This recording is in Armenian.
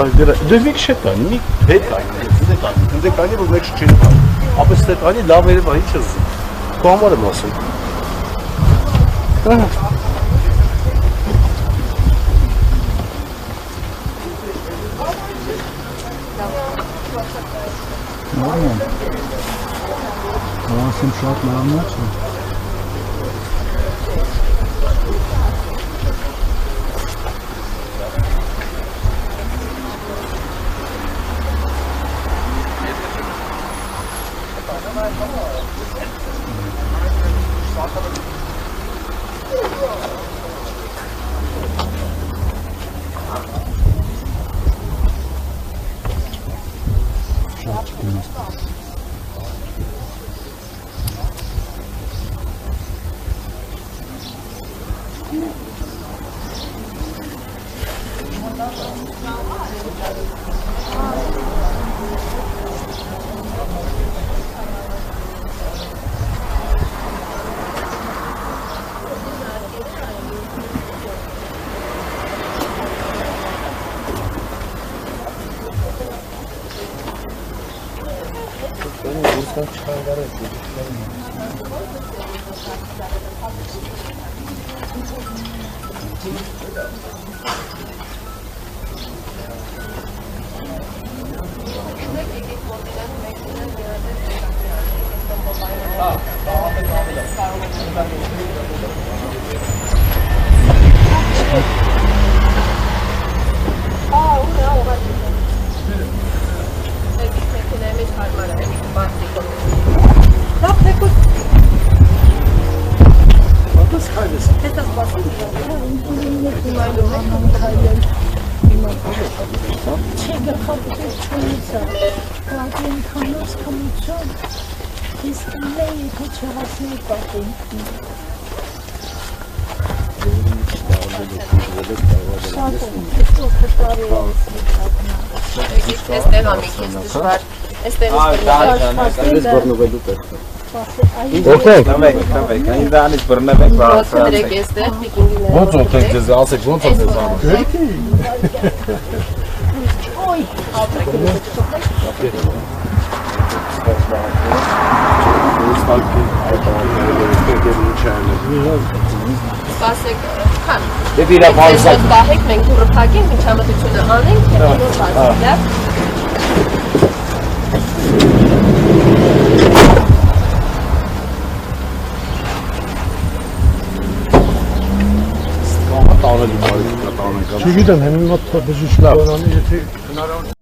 Դեպիկ շետանի, մի հետանի, որ մեկ չի տան, ապես տետանի լավ երևա, ինչ ես քո համար եմ ասում։ Նորմալ։ Ասեմ շատ լավն է, չէ՞։ Օգնեք, այն դրանից բռնվեք, բարձրացրեք այստեղ պիկինգները։ Ոնց օգնեք ձեզ, ասեք, ոնց է ձեզ անում։ Ոյ, ապրեք։ Սպասեք, քան։ Դեպի իր բարձր։ Պահեք, մենք դուրը փակենք, միջամտությունը անենք, հետո նոր բացենք, լավ։ Չգիտեմ, հենց մոտ բժիշկ լավ։